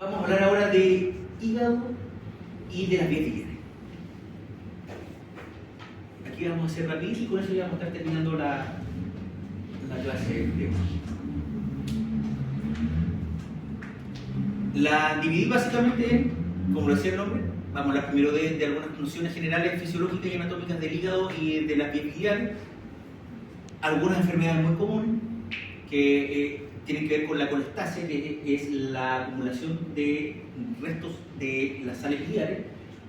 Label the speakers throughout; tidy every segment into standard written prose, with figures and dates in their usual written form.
Speaker 1: Vamos a hablar ahora de hígado y de las vías biliares. Aquí vamos a hacer rapidito y con eso ya vamos a estar terminando la clase de hoy. La dividí básicamente en, como lo decía el nombre, vamos a hablar primero de algunas nociones generales fisiológicas y anatómicas del hígado y de las vías biliares, algunas enfermedades muy comunes que tienen que ver con la colestasia, que es la acumulación de restos de las sales biliares,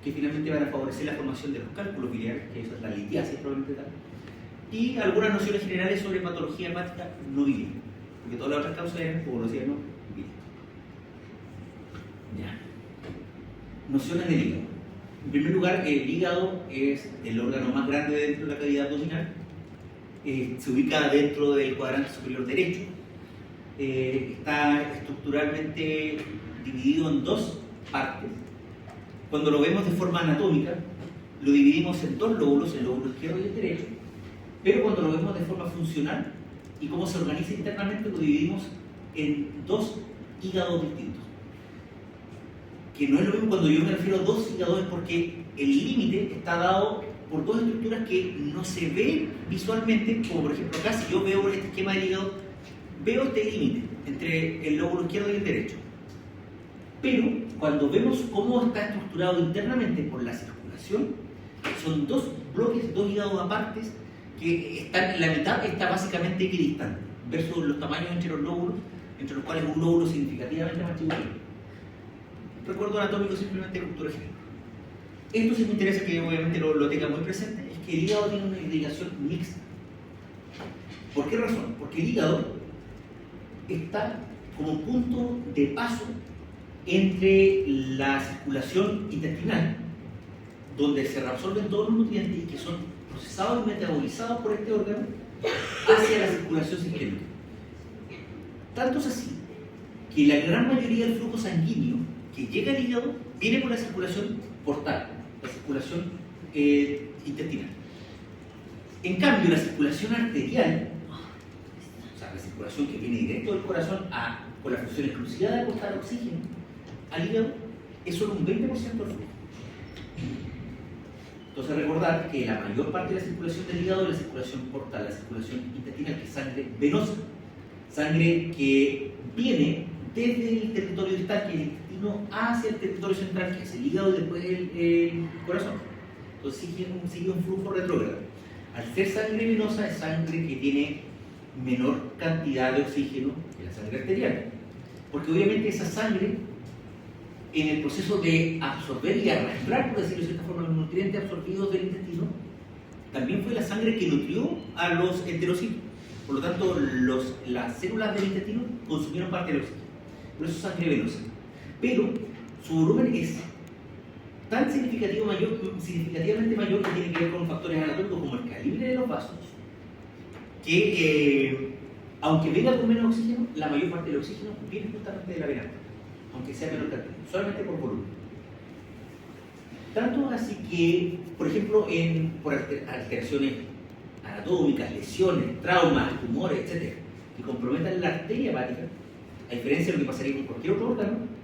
Speaker 1: que finalmente van a favorecer la formación de los cálculos biliares, que eso es la litiasis probablemente tal, y algunas nociones generales sobre patología hepática no biliar, porque todas las otras causas eran, como lo decía, no biliar. Ya. Nociones del hígado. En primer lugar, el hígado es el órgano más grande dentro de la cavidad abdominal, se ubica dentro del cuadrante superior derecho, está estructuralmente dividido en dos partes. Cuando lo vemos de forma anatómica, lo dividimos en dos lóbulos, el lóbulo izquierdo y el derecho, pero cuando lo vemos de forma funcional y cómo se organiza internamente, lo dividimos en dos hígados distintos. Que no es lo mismo cuando yo me refiero a dos hígados, es porque el límite está dado por dos estructuras que no se ven visualmente, como por ejemplo acá, si yo veo este esquema del hígado, veo este límite entre el lóbulo izquierdo y el derecho. Pero cuando vemos cómo está estructurado internamente por la circulación, son dos bloques, dos hígados apartes, que están, la mitad está básicamente equidistante, versus los tamaños entre los lóbulos, entre los cuales un lóbulo significativamente más chico. Recuerdo anatómico simplemente de cultura general. Esto sí me interesa que obviamente lo tenga muy presente, es que el hígado tiene una irrigación mixta. ¿Por qué razón? Porque el hígado está como punto de paso entre la circulación intestinal, donde se reabsorben todos los nutrientes y que son procesados y metabolizados por este órgano, hacia la circulación sistémica. Tanto es así que la gran mayoría del flujo sanguíneo que llega al hígado viene por la circulación portal, la circulación intestinal. En cambio, la circulación arterial, o sea, la circulación que viene directo del corazón con la función exclusiva de aportar oxígeno al hígado, es solo un 20% del flujo. Entonces, recordar que la mayor parte de la circulación del hígado es la circulación portal, la circulación intestinal, que es sangre venosa, sangre que viene desde el territorio distal, que es el intestino, hacia el territorio central, que es el hígado y después el corazón. Entonces sigue un flujo retrógrado. Al ser sangre venosa, es sangre que tiene menor cantidad de oxígeno que la sangre arterial. Porque obviamente esa sangre, en el proceso de absorber y arrastrar, por decirlo de cierta forma, los nutrientes absorbidos del intestino, también fue la sangre que nutrió a los enterocitos. Por lo tanto, las células del intestino consumieron parte del oxígeno. Por eso es sangre venosa. Pero su volumen es tan significativamente mayor, que tiene que ver con factores anatómicos como el calibre de los vasos, que aunque venga con menos oxígeno, la mayor parte del oxígeno viene justamente de la vena, aunque sea menor cantidad, solamente por volumen. Tanto así que, por ejemplo, por alteraciones anatómicas, lesiones, traumas, tumores, etc., que comprometan la arteria hepática, a diferencia de lo que pasaría con cualquier otro órgano,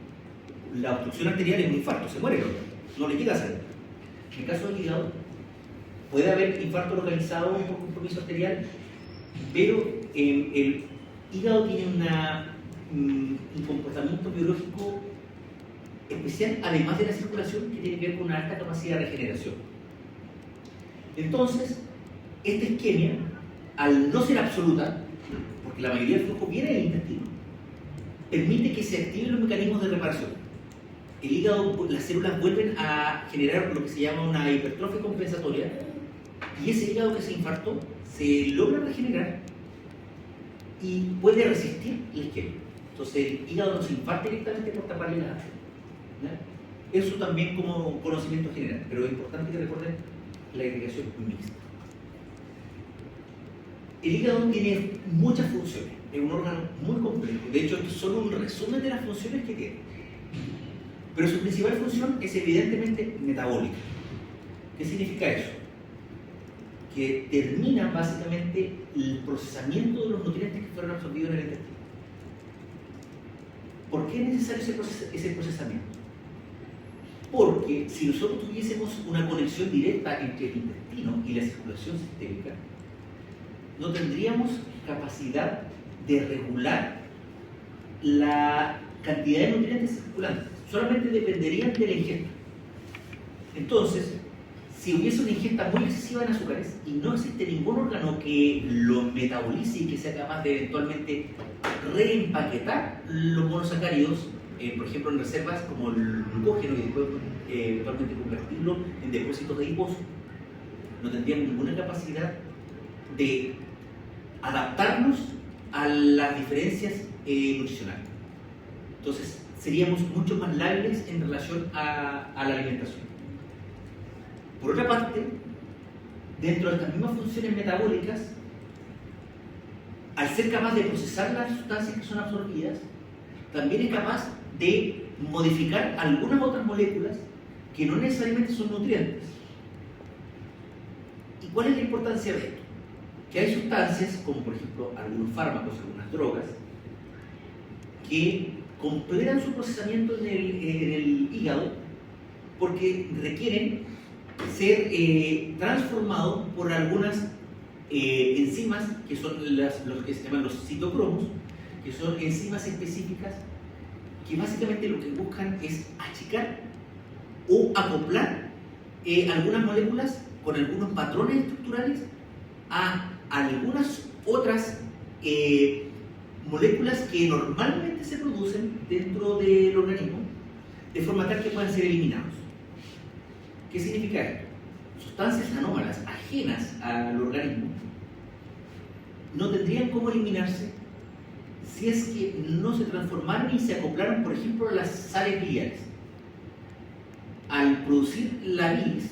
Speaker 1: la obstrucción arterial es un infarto, se muere el órgano, no le llega a salir. En el caso del hígado, puede haber infarto localizado por compromiso arterial, pero el hígado tiene un comportamiento biológico especial, además de la circulación, que tiene que ver con una alta capacidad de regeneración. Entonces, esta isquemia, al no ser absoluta, porque la mayoría del flujo viene del intestino, permite que se activen los mecanismos de reparación. El hígado, las células vuelven a generar lo que se llama una hipertrofia compensatoria, y ese hígado que se infartó se logra regenerar y puede resistir la isquemia. Entonces el hígado no se infarta directamente por taparle la arteria. Eso también como conocimiento general, pero es importante que recuerden la irrigación mixta. El hígado tiene muchas funciones, es un órgano muy complejo. De hecho, esto es solo un resumen de las funciones que tiene. Pero su principal función es evidentemente metabólica. ¿Qué significa eso? Que termina básicamente el procesamiento de los nutrientes que fueron absorbidos en el intestino. ¿Por qué es necesario ese procesamiento? Porque si nosotros tuviésemos una conexión directa entre el intestino y la circulación sistémica, no tendríamos capacidad de regular la cantidad de nutrientes circulantes, solamente dependerían de la ingesta. Entonces, si hubiese una ingesta muy excesiva en azúcares y no existe ningún órgano que lo metabolice y que sea capaz de eventualmente reempaquetar los monosacáridos, por ejemplo en reservas como el glucógeno y después eventualmente convertirlo en depósitos adiposos, no tendríamos ninguna capacidad de adaptarnos a las diferencias nutricionales. Entonces, seríamos mucho más lábiles en relación a la alimentación. Por otra parte, dentro de estas mismas funciones metabólicas, al ser capaz de procesar las sustancias que son absorbidas, también es capaz de modificar algunas otras moléculas que no necesariamente son nutrientes. ¿Y cuál es la importancia de esto? Que hay sustancias, como por ejemplo algunos fármacos, algunas drogas, que completan su procesamiento en el hígado porque requieren ser transformados por algunas enzimas que son los que se llaman los citocromos, que son enzimas específicas que básicamente lo que buscan es achicar o acoplar algunas moléculas con algunos patrones estructurales a algunas otras moléculas que normalmente se producen dentro del organismo, de forma tal que puedan ser eliminados. ¿Qué significa esto? Sustancias anómalas ajenas al organismo no tendrían cómo eliminarse si es que no se transformaron y se acoplaron, por ejemplo, a las sales biliares. Al producir la bilis,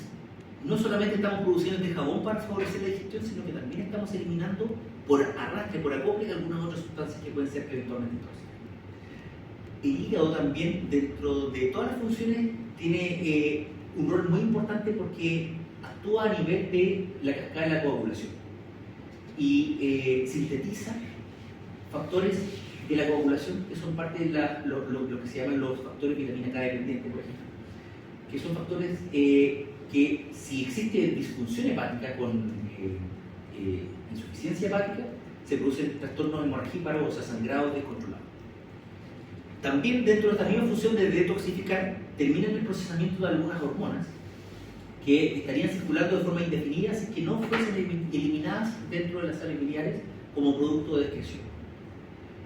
Speaker 1: no solamente estamos produciendo este jabón para favorecer la digestión, sino que también estamos eliminando por arrastre, por acople, algunas otras sustancias que pueden ser eventualmente tóxicas. El hígado también, dentro de todas las funciones, tiene un rol muy importante porque actúa a nivel de la cascada de la coagulación y sintetiza factores de la coagulación que son parte de lo que se llaman los factores vitamina K dependientes, por ejemplo, que son factores que si existe disfunción hepática con insuficiencia hepática, se producen trastornos hemorragíparos, o sea, sangrados descontrolados. También dentro de esta misma función de detoxificar, terminan el procesamiento de algunas hormonas que estarían circulando de forma indefinida si que no fuesen eliminadas dentro de las sales biliares como producto de excreción.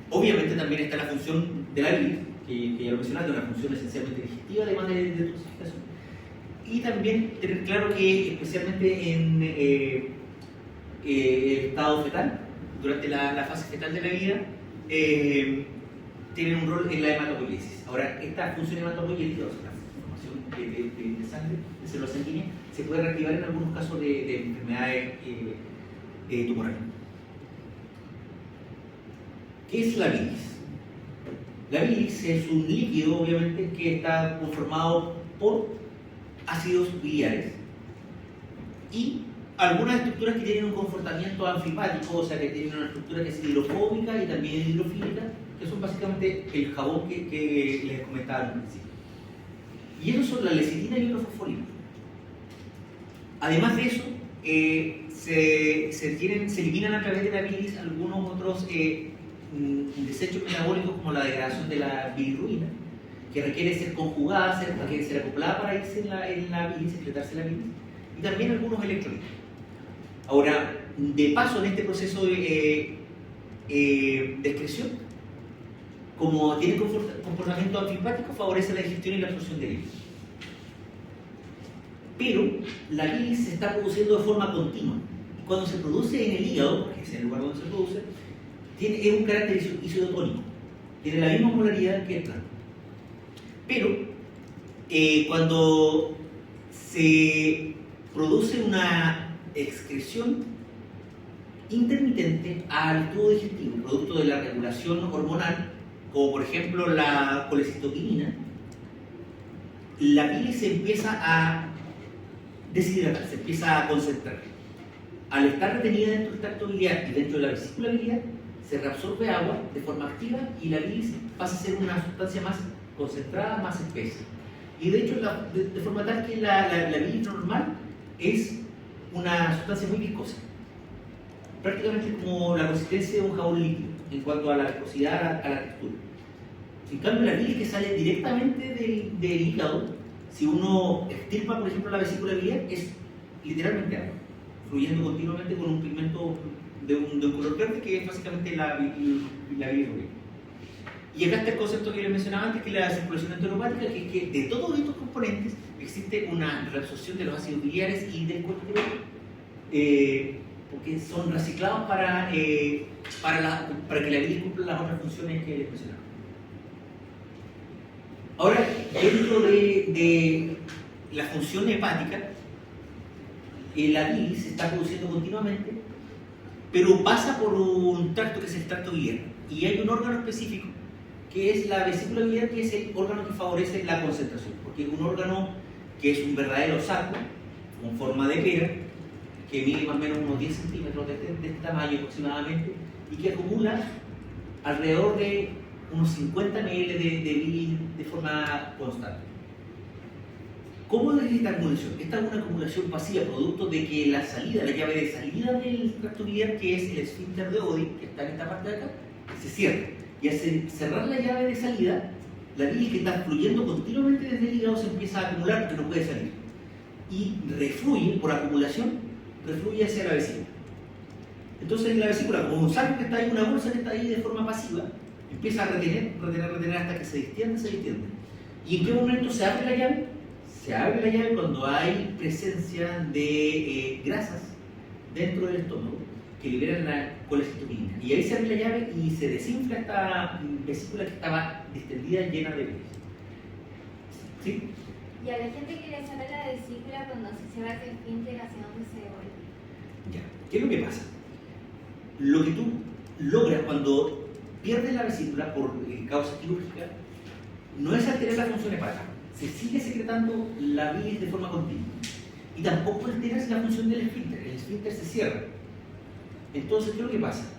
Speaker 1: Obviamente también está la función de la bilis, que ya lo mencionaste, una función esencialmente digestiva, además de detoxificación. Y también tener claro que especialmente en el estado fetal, durante la fase fetal de la vida, tienen un rol en la hematopoiesis. Ahora, esta función hematopoietica, o sea, la formación de sangre, de células sanguíneas, se puede reactivar en algunos casos de enfermedades tumorales. ¿Qué es la bilis? La bilis es un líquido, obviamente, que está conformado por ácidos biliares y algunas estructuras que tienen un comportamiento anfipático, o sea, que tienen una estructura que es hidrofóbica y también hidrofílica, que son básicamente el jabón que les comentaba al principio. Y esos son la lecitina y la fosfolina. Además de eso, se eliminan a través de la bilis algunos otros desechos metabólicos como la degradación de la bilirrubina, que requiere ser conjugada, requiere ser acoplada para irse en la bilis, secretarse la bilis, y también algunos electrolitos. Ahora, de paso en este proceso de excreción, como tiene comportamiento antiempático, favorece la digestión y la absorción de bilis. Pero la bilis se está produciendo de forma continua. Y cuando se produce en el hígado, porque es el lugar donde se produce, es un carácter isotónico. Tiene la misma polaridad que el plasma. Pero cuando se produce una excreción intermitente al tubo digestivo, producto de la regulación hormonal, como por ejemplo la colecitoquinina, la bilis se empieza a deshidratar, se empieza a concentrar. Al estar retenida dentro del tracto biliar y dentro de la vesícula biliar, se reabsorbe agua de forma activa y la bilis pasa a ser una sustancia más concentrada, más espesa. Y de hecho, de forma tal que la bilis normal es una sustancia muy viscosa, prácticamente como la consistencia de un jabón líquido en cuanto a la viscosidad, a la textura. En cambio, la bilis que sale directamente del hígado, si uno extirpa, por ejemplo, la vesícula biliar, es literalmente agua, fluyendo continuamente con un pigmento de un color verde que es básicamente la bilirrubina. Y acá está el concepto que les mencionaba antes, que es la circulación enteropática, que es que de todos estos componentes existe una reabsorción de los ácidos biliares y del colesterol, porque son reciclados para que la bilis cumpla las otras funciones que les mencionaba. Ahora, dentro de la función hepática, la bilis se está produciendo continuamente, pero pasa por un tracto que es el tracto biliar, y hay un órgano específico que es la vesícula biliar, que es el órgano que favorece la concentración, porque es un órgano que es un verdadero saco con forma de pera, que mide más o menos unos 10 centímetros de este tamaño aproximadamente, y que acumula alrededor de unos 50 ml de bilis de forma constante. ¿Cómo es esta acumulación? Esta es una acumulación pasiva, producto de que la llave de salida del tracto biliar, que es el esfínter de Oddi, que está en esta parte de acá, se cierra. Y al cerrar la llave de salida, la bilis que está fluyendo continuamente desde el hígado se empieza a acumular porque no puede salir. Y refluye, por acumulación, refluye hacia la vesícula. Entonces la vesícula, como un saco que está ahí, una bolsa que está ahí de forma pasiva, empieza a retener hasta que se distiende. ¿Y en qué momento se abre la llave? Se abre la llave cuando hay presencia de grasas dentro del estómago que liberan la colecistoquina. Y ahí se abre la llave y se desinfla esta vesícula que estaba distendida, llena de bilis. ¿Sí?
Speaker 2: Y a la gente que le sale la vesícula cuando se cierra el esfínter, ¿hacia dónde se devuelve?
Speaker 1: Ya. ¿Qué es lo que pasa? Lo que tú logras cuando pierdes la vesícula por causa quirúrgica no es alterar la función hepática. Se sigue secretando la bilis de forma continua. Y tampoco alteras la función del esfínter. El esfínter se cierra. Entonces, ¿qué es lo que pasa?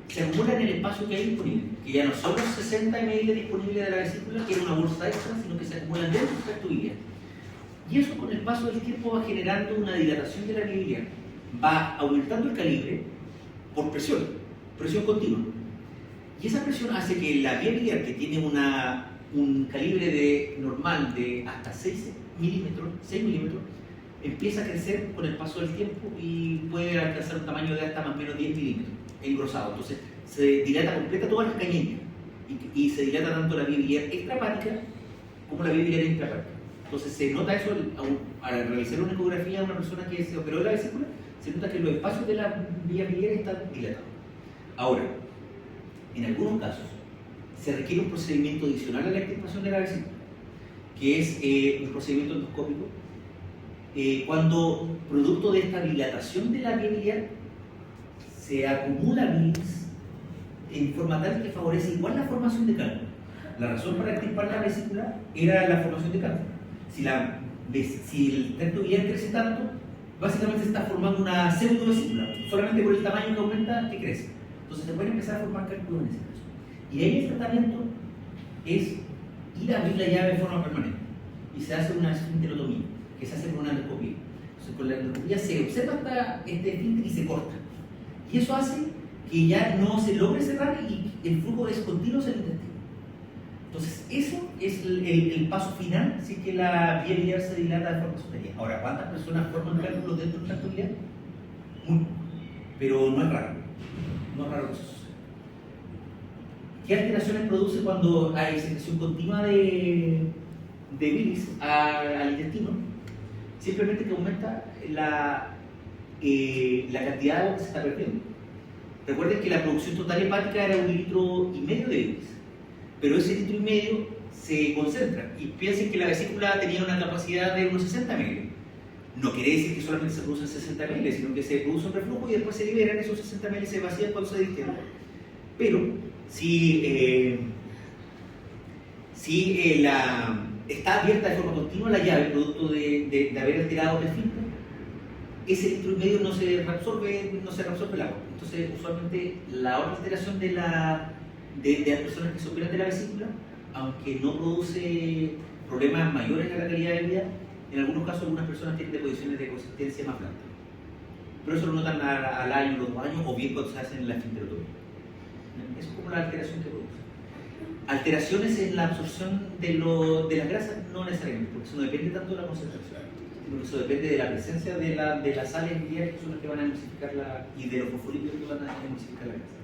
Speaker 1: Se acumula en el espacio que hay disponible, que ya no son los 60 ml disponibles de la vesícula, que es una bolsa extra, sino que se acumulan dentro del tracto biliar. Y eso con el paso del tiempo va generando una dilatación de la vía biliar. Va aumentando el calibre por presión continua. Y esa presión hace que la vía biliar, que tiene un calibre normal de hasta 6 milímetros, empieza a crecer con el paso del tiempo y puede alcanzar un tamaño de hasta más o menos 10 milímetros engrosado. Entonces se dilata completa toda la cañería y se dilata tanto la vía biliar extrahepática como la vía biliar intrahepática. Entonces se nota eso al realizar una ecografía a una persona que se operó de la vesícula, se nota que los espacios de la vía biliar están dilatados. Ahora, en algunos casos se requiere un procedimiento adicional a la extirpación de la vesícula, que es un procedimiento endoscópico, cuando producto de esta dilatación de la vía biliar se acumula bilis en forma tal que favorece igual la formación de cálculo. La razón para extirpar la vesícula era la formación de cálculo. Si el tracto biliar crece tanto, básicamente se está formando una pseudovesícula, solamente por el tamaño que aumenta, que crece. Entonces se puede empezar a formar cálculos en ese caso. Y ahí el tratamiento es ir a abrir la llave de forma permanente y se hace una esfinterotomía, que se hace con una endoscopía. Entonces con la endoscopía se observa este esfínter y se corta. Y eso hace que ya no se logre cerrar y el flujo es continuo hacia el intestino. Entonces eso es el paso final si es que la vía biliar se dilata de forma superior. Ahora, ¿cuántas personas forman cálculos dentro del tracto biliar? Muy poco, pero no es raro. No es raro que eso suceda. ¿Qué alteraciones produce cuando hay secreción continua de bilis al intestino? Simplemente que aumenta la cantidad de agua que se está perdiendo. Recuerden que la producción total hepática era 1,5 litros de bilis, pero ese 1,5 litros se concentra. Y piensen que la vesícula tenía una capacidad de unos 60 ml. No quiere decir que solamente se producen 60 ml, sino que se produce un reflujo y después se liberan esos 60 ml, se vacían cuando se distienden. Pero si está abierta de forma continua la llave, producto de haber alterado el esfínter, ese litro y medio no se reabsorbe el agua. Entonces, usualmente, la otra alteración de las personas que se operan de la vesícula, aunque no produce problemas mayores a la calidad de vida, en algunos casos algunas personas tienen deposiciones de consistencia más blanda. Pero eso lo notan al año, los 2 años, o bien cuando se hacen la esfinterotomía. Eso es como la alteración que produce. Alteraciones en la absorción de las grasas, no necesariamente, porque eso no depende tanto de la concentración, sino que eso depende de la presencia de las sales biliares, que son las que van a emulsificar y de los fosfolípidos que van a emulsificar la grasa.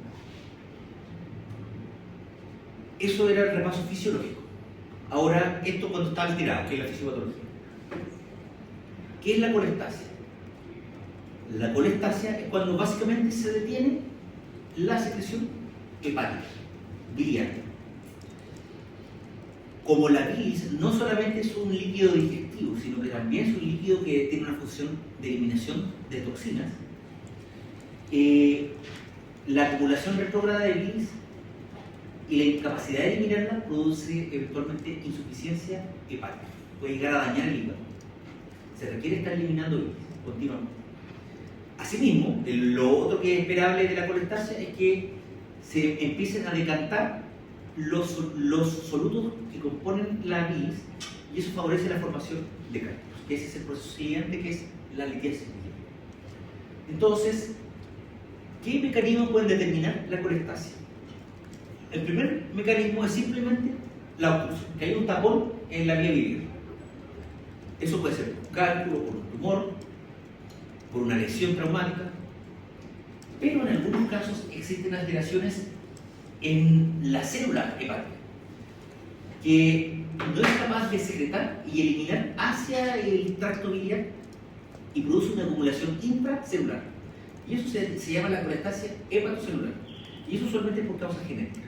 Speaker 1: Eso era el repaso fisiológico. Ahora, esto cuando está alterado, que es la fisiopatología. ¿Qué es la colestasia? La colestasia es cuando básicamente se detiene la secreción hepática, biliar. Como la bilis no solamente es un líquido digestivo, sino que también es un líquido que tiene una función de eliminación de toxinas, la acumulación retrógrada de bilis y la incapacidad de eliminarla produce eventualmente insuficiencia hepática. Puede llegar a dañar el hígado. Se requiere estar eliminando bilis continuamente. Asimismo, lo otro que es esperable de la colestasia es que se empiecen a decantar los solutos que componen la bilis, y eso favorece la formación de cálculos, que ese es el proceso siguiente, que es la litiasis biliar. Entonces, ¿qué mecanismos pueden determinar la colestasia? El primer mecanismo es simplemente la obstrucción, que hay un tapón en la vía biliar. Eso puede ser por un cálculo, por un tumor, por una lesión traumática, pero en algunos casos existen alteraciones en la célula hepática que no es capaz de secretar y eliminar hacia el tracto biliar y produce una acumulación intracelular. Y eso se llama la colestasia hepatocelular. Y eso usualmente es por causa genética.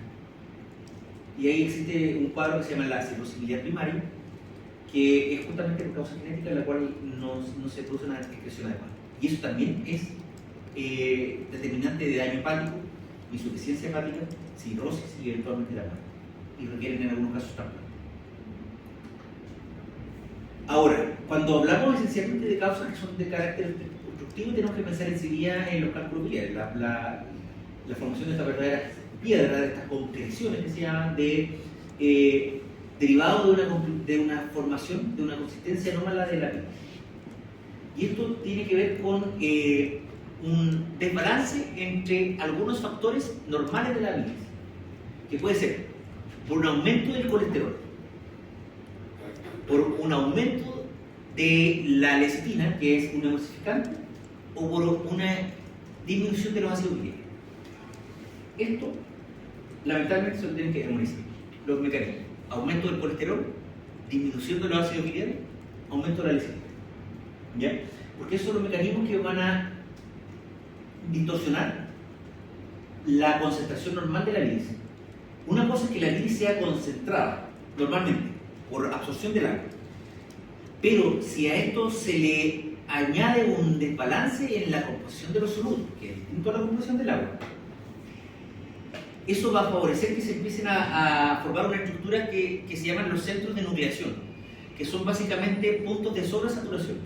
Speaker 1: Y ahí existe un cuadro que se llama la cirrosis biliar primaria, que es justamente por causa genética en la cual no se produce una excreción adecuada. Y eso también es determinante de daño hepático, insuficiencia hepática, cirrosis y eventualmente la muerte. Y requieren en algunos casos trasplante. Ahora, cuando hablamos esencialmente de causas que son de carácter obstructivo, tenemos que pensar enseguida en los cálculos biliares, la formación de esta verdadera piedra, de estas concreciones que se llaman derivado de una formación, de una consistencia anómala de la bilis. Y esto tiene que ver con un desbalance entre algunos factores normales de la bilis, que puede ser por un aumento del colesterol, por un aumento de la lecitina, que es un emulsificante, o por una disminución de los ácidos biliares. Esto, lamentablemente, se lo tienen que demonizar los mecanismos: aumento del colesterol, disminución de los ácidos biliares, aumento de la lecitina. ¿Ya? Porque esos son los mecanismos que van a distorsionar la concentración normal de la bilis. Una cosa es que la bilis sea concentrada normalmente por absorción del agua, pero si a esto se le añade un desbalance en la composición de los solutos, que es distinto a la composición del agua, eso va a favorecer que se empiecen a formar una estructura que se llaman los centros de nucleación, que son básicamente puntos de sobresaturación.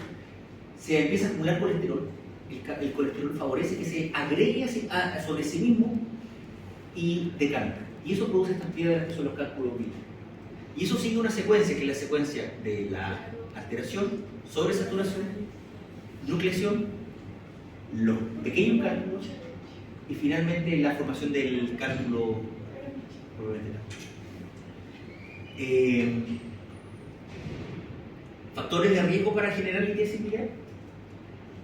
Speaker 1: Se empieza a acumular colesterol, el colesterol favorece que se agregue sobre sí mismo y decanta. Y eso produce estas piedras que son los cálculos biliares. Y eso sigue una secuencia, que es la secuencia de la alteración, sobresaturación, nucleación, los pequeños cálculos y finalmente la formación del cálculo factores de riesgo para generar litiasis biliar: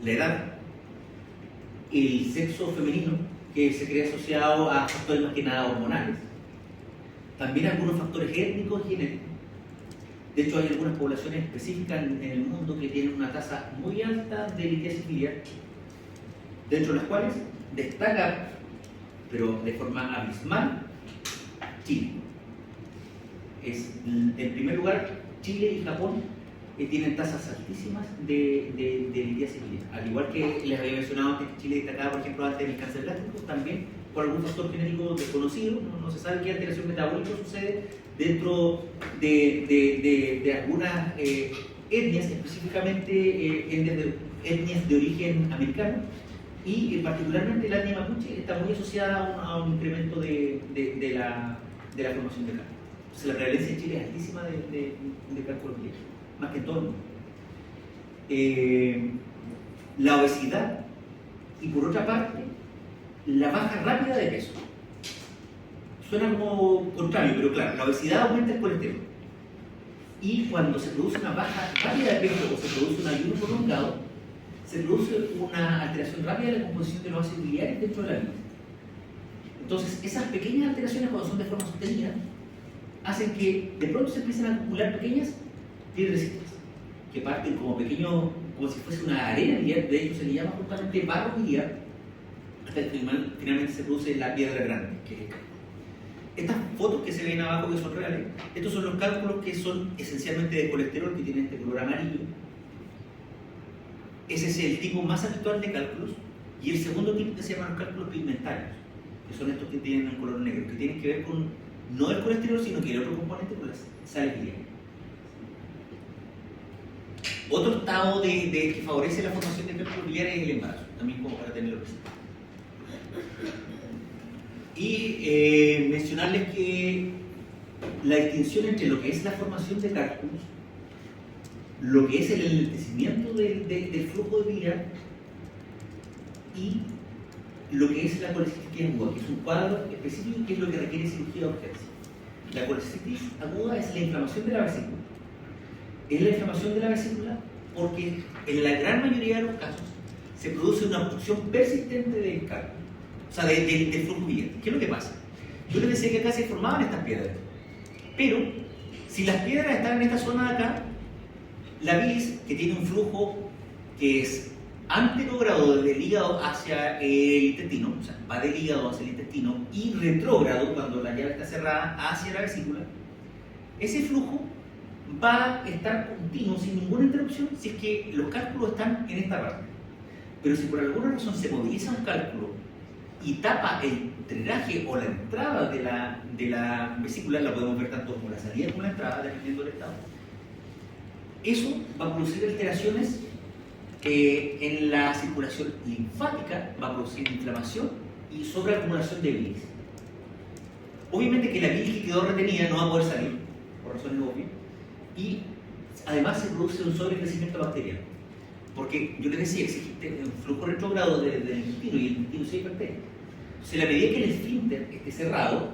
Speaker 1: la edad, el sexo femenino, que se cree asociado a factores más que nada hormonales, también algunos factores étnicos y genéticos. De hecho, hay algunas poblaciones específicas en el mundo que tienen una tasa muy alta de litiasis biliar, dentro de las cuales destaca, pero de forma abismal, Chile. En primer lugar, Chile y Japón tienen tasas altísimas de litiasis biliar. Al igual que les había mencionado antes que Chile destacaba, por ejemplo, antes del cáncer gástrico, también por algún factor genético desconocido. No se sabe qué alteración metabólica sucede dentro de algunas etnias, específicamente etnias de origen americano, y particularmente la etnia mapuche está muy asociada a un incremento de la formación de cálculos. Entonces la prevalencia en Chile es altísima de cálculos biliares, más que en todo el mundo. La obesidad y, por otra parte, la baja rápida de peso. Suena como contrario, pero claro, la obesidad aumenta el colesterol. Y cuando se produce una baja rápida de peso o se produce un ayuno prolongado, se produce una alteración rápida de la composición de los ácidos biliares dentro de la vida. Entonces, esas pequeñas alteraciones, cuando son de forma sostenida, hacen que de pronto se empiecen a acumular pequeñas piedrecitas, que parten como pequeños, como si fuese una arena biliar, de hecho se le llama justamente barro biliar, hasta que finalmente se produce la piedra grande, que es el cálculo. Estas fotos que se ven abajo, que son reales, estos son los cálculos que son esencialmente de colesterol, que tienen este color amarillo. Ese es el tipo más habitual de cálculos. Y el segundo tipo, que se llaman los cálculos pigmentarios, que son estos que tienen un color negro, que tienen que ver con no el colesterol, sino que el otro componente, con las sales biliares. Otro estado que favorece la formación de cálculos biliares es el embarazo, también como para tenerlo presente. Y mencionarles que la distinción entre lo que es la formación de cálculos, lo que es el enlentecimiento del flujo de biliar y lo que es la colecistitis aguda, que es un cuadro específico que es lo que requiere cirugía de urgencia. La colecistitis aguda es la inflamación de la vesícula. Es la inflamación de la vesícula porque en la gran mayoría de los casos se produce una obstrucción persistente del cálculo, o sea, del flujo biliar. ¿Qué es lo que pasa? Yo les decía que acá se formaban estas piedras, pero si las piedras están en esta zona de acá, la bilis, que tiene un flujo que es anterógrado del hígado hacia el intestino, o sea, va del hígado hacia el intestino, y retrógrado, cuando la llave está cerrada, hacia la vesícula, ese flujo va a estar continuo, sin ninguna interrupción, si es que los cálculos están en esta parte. Pero si por alguna razón se moviliza un cálculo y tapa el drenaje o la entrada de la vesícula, la podemos ver tanto como la salida como la entrada, dependiendo del estado, eso va a producir alteraciones en la circulación linfática, va a producir inflamación y sobreacumulación de bilis. Obviamente que la bilis que quedó retenida no va a poder salir, por razones obvias, y además se produce un sobrecrecimiento bacteriano. Porque yo les decía, existe un flujo retrógrado del intestino y el intestino se hipertensa. Entonces, en la medida que el esfínter esté cerrado,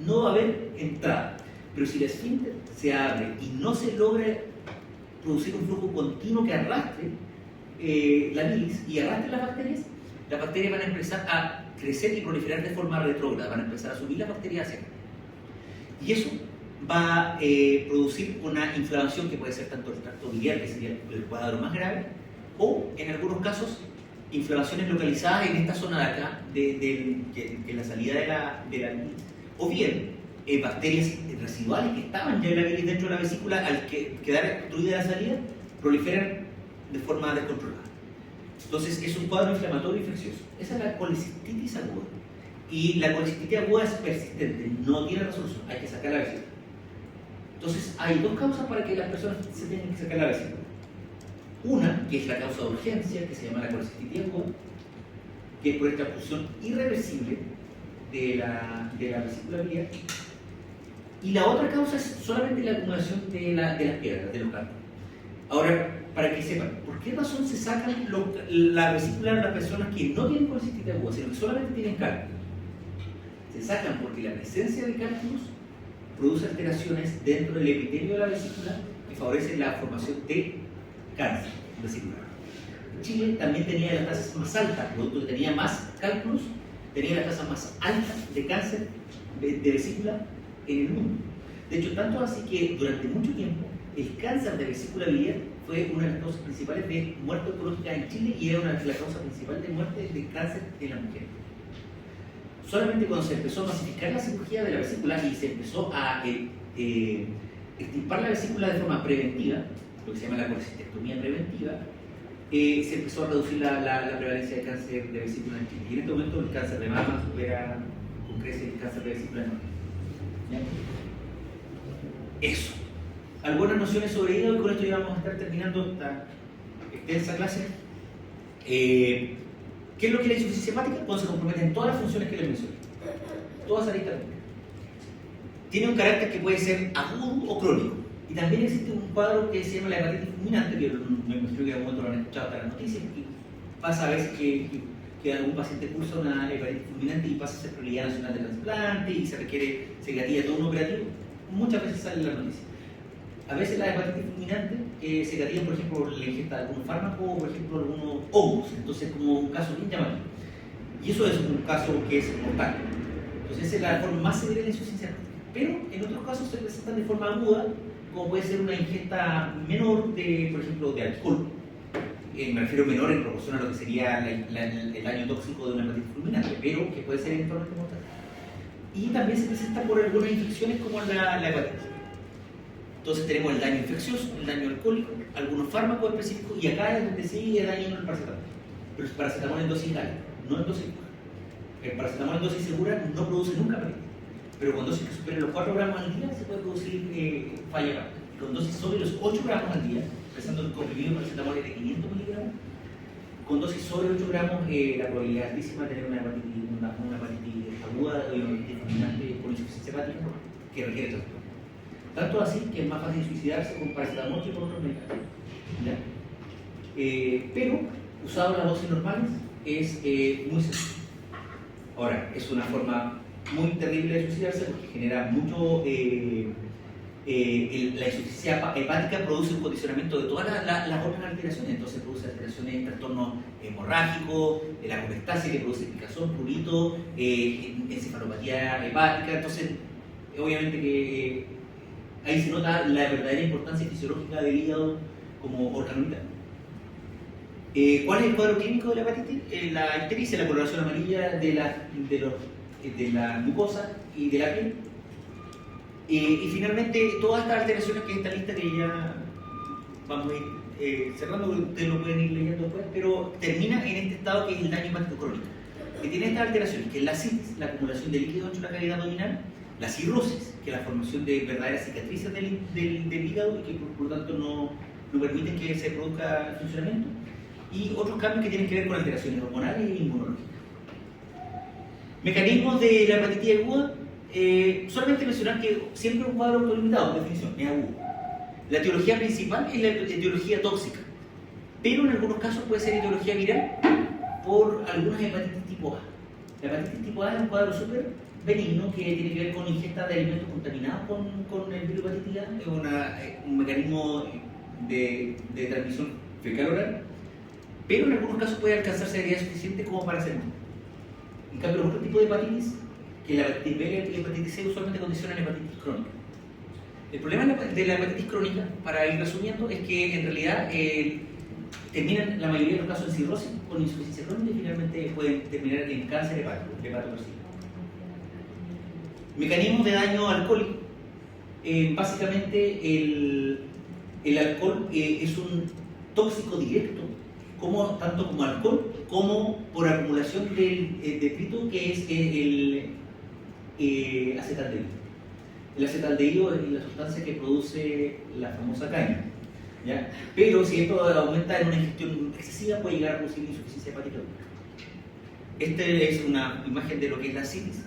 Speaker 1: no va a haber entrada. Pero si el esfínter se abre y no se logra producir un flujo continuo que arrastre la bilis y arrastre las bacterias van a empezar a crecer y proliferar de forma retrógrada, van a empezar a subir las bacterias hacia acá. Y eso va a producir una inflamación que puede ser tanto el tracto biliar, que sería el cuadro más grave, o en algunos casos inflamaciones localizadas en esta zona de acá, que es la salida de la bilis, o bien bacterias residuales que estaban ya en la bilis dentro de la vesícula, al quedar obstruida la salida, proliferan de forma descontrolada. Entonces es un cuadro inflamatorio infeccioso. Esa es la colecistitis aguda. Y la colecistitis aguda es persistente, no tiene resolución, hay que sacar la vesícula. Entonces hay dos causas para que las personas se tengan que sacar la vesícula. Una, que es la causa de urgencia, que se llama la colecistitis aguda, que es por esta obstrucción irreversible de la vesícula biliar. Y la otra causa es solamente la acumulación de las piedras, de los cálculos. Ahora, para que sepan, ¿por qué razón se sacan la vesícula de las personas que no tienen colecistitis aguda, sino que solamente tienen cálculos? Se sacan porque la presencia de cálculos produce alteraciones dentro del epitelio de la vesícula que favorecen la formación de cáncer vesicular. Chile también tenía las tasas más altas, producto que tenía más cálculos, tenía las tasas más altas de cáncer de vesícula en el mundo. De hecho, tanto así que durante mucho tiempo el cáncer de vesícula biliar fue una de las causas principales de muerte oncológica en Chile y era una de las causas principales de muerte de cáncer en la mujer. Solamente cuando se empezó a masificar la cirugía de la vesícula y se empezó a extirpar la vesícula de forma preventiva, lo que se llama la colecistectomía preventiva, se empezó a reducir la prevalencia de cáncer de vesícula en Chile. Y en este momento el cáncer de mama supera con creces el cáncer de vesícula en Chile. Eso. Algunas nociones sobre hígado, y con esto ya vamos a estar terminando esta extensa clase. ¿Qué es lo que es la insuficiencia hepática? Cuando se comprometen todas las funciones que les mencioné. Todas aristas. Tiene un carácter que puede ser agudo o crónico. Y también existe un cuadro que se llama la hepatitis fulminante, que me imagino que en algún momento lo han escuchado hasta las noticias, y pasa a veces que algún paciente cursa una hepatitis fulminante y pasa a ser prioridad nacional de trasplante y se requiere, se gatilla todo un operativo. Muchas veces salen las noticias. A veces la hepatitis fulminante se gatilla, por ejemplo, por la ingesta de algún fármaco o, por ejemplo, algunos hongos. Entonces, como un caso bien llamativo. Y eso es un caso que es mortal. Entonces, esa es la forma más severa de la insuficiencia hepática. Pero en otros casos se presentan de forma aguda, como puede ser una ingesta menor de, por ejemplo, de alcohol. Me refiero menor en proporción a lo que sería el daño tóxico de una hepatitis fulminante, pero que puede ser eventualmente mortal. Y también se presenta por algunas infecciones como la hepatitis. Entonces tenemos el daño infeccioso, el daño alcohólico, algunos fármacos específicos, y acá es donde sigue dañando el paracetamol. Pero el paracetamol en dosis alta, no en dosis baja. El paracetamol en dosis segura no produce nunca hepatitis. Pero con dosis que superen los 4 gramos al día se puede producir falla hepática. Y con dosis sobre los 8 gramos al día, empezando el comprimido de paracetamol de 500 miligramos, con dosis sobre 8 gramos la probabilidad altísima de tener una hepatitis aguda o una hepatitis fulminante por insuficiencia hepática que requiere tratamiento. Tanto así que es más fácil suicidarse con paracetamol que con otros medicamentos. Pero, usado las dosis normales, es muy sencillo. Ahora, es una forma muy terrible de suicidarse porque genera mucho. La insuficiencia hepática produce un condicionamiento de todas las otras alteraciones, entonces produce alteraciones, trastornos hemorrágicos, la colestasia que produce picazón, prurito, encefalopatía hepática, entonces obviamente que ahí se nota la verdadera importancia fisiológica del hígado como órgano vital. ¿Cuál es el cuadro clínico de la hepatitis? La ictericia, la coloración amarilla de la mucosa y de la piel. Y finalmente, todas estas alteraciones que es esta lista que ya vamos a ir cerrando, ustedes lo pueden ir leyendo después, pero termina en este estado que es el daño hepático crónico, que tiene estas alteraciones, que es la citis, la acumulación de líquido dentro de la cavidad abdominal, la cirrosis, que es la formación de verdaderas cicatrices del hígado y que por lo tanto no permiten que se produzca el funcionamiento, y otros cambios que tienen que ver con alteraciones hormonales e inmunológicas. Mecanismos de la hepatitis aguda. Solamente mencionar que siempre un cuadro autolimitado, por definición, es agudo. La etiología principal es la etiología tóxica, pero en algunos casos puede ser etiología viral por algunas hepatitis tipo A. La hepatitis tipo A es un cuadro súper benigno que tiene que ver con ingesta de alimentos contaminados con el virus hepatitis A, es un mecanismo de transmisión fecal-oral, pero en algunos casos puede alcanzar severidad suficiente como para ser mortal. En cambio, los otros tipos de hepatitis, que la hepatitis B y la hepatitis C usualmente condicionan hepatitis crónica. El problema de la hepatitis crónica, para ir resumiendo, es que en realidad terminan la mayoría de los casos en cirrosis con insuficiencia crónica y finalmente pueden terminar en cáncer hepatotoxina. Mecanismos de daño alcohólico. Básicamente el alcohol es un tóxico directo, tanto como alcohol como por acumulación del detrito que es el acetaldehído. El acetaldehído es la sustancia que produce la famosa caña, ¿ya? Pero si esto aumenta en una ingestión excesiva puede llegar a producir insuficiencia hepática. Esta es una imagen de lo que es la citis.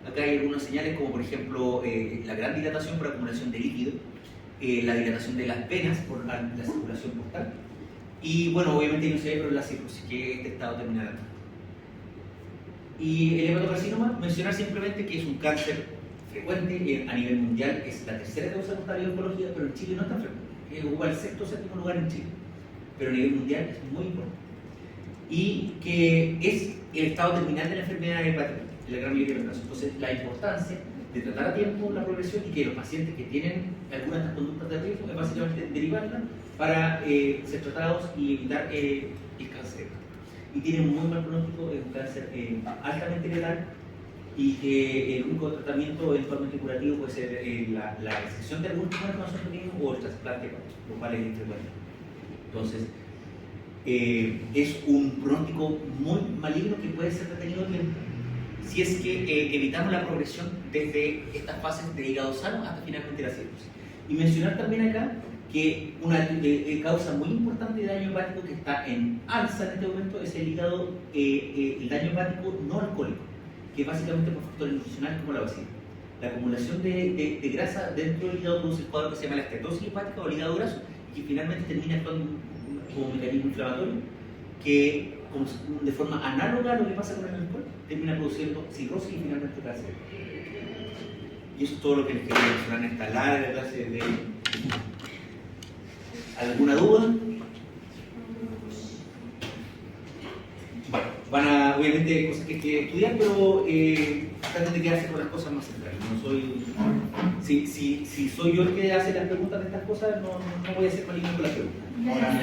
Speaker 1: Acá hay algunas señales como por ejemplo la gran dilatación por acumulación de líquido, la dilatación de las venas por la circulación portal y bueno, obviamente no se ve, pero la cirrosis, que es este estado terminal. Y el hepatocarcinoma, mencionar simplemente que es un cáncer frecuente a nivel mundial, es la tercera causa de mortalidad oncológica, pero en Chile no es tan frecuente, ocupa el sexto o séptimo lugar en Chile, pero a nivel mundial es muy importante. Y que es el estado terminal de la enfermedad hepática, en la gran mayoría de los casos. Entonces, la importancia de tratar a tiempo la progresión y que los pacientes que tienen algunas de estas conductas de riesgo es básicamente derivarlas para ser tratados y evitar el cáncer. Y tienen un muy mal pronóstico, es un cáncer altamente letal y que el único tratamiento eventualmente curativo puede ser la resección de algún tumor masogénico o el trasplante, lo cual es intervenido. Entonces, es un pronóstico muy maligno que puede ser detenido a tiempo si es que evitamos la progresión desde estas fases de hígado sano hasta finalmente la cirrosis. Y mencionar también acá que una causa muy importante de daño hepático que está en alza en este momento es el hígado, el daño hepático no alcohólico, que es básicamente por factores nutricionales como la obesidad. La acumulación de grasa dentro del hígado produce el cuadro que se llama la estetosis hepática o el hígado graso, y que finalmente termina actuando como un mecanismo inflamatorio que, de forma análoga a lo que pasa con el alcohol, termina produciendo cirrosis y finalmente cáncer. Y eso es todo lo que les quería mencionar en esta larga clase de... ¿Alguna duda? Bueno, van a, obviamente, hay cosas que hay que estudiar, pero traten de quedarse con las cosas más centrales. No soy, si soy yo el que hace las preguntas de estas cosas, no voy a ser maligno con las preguntas. Ahora,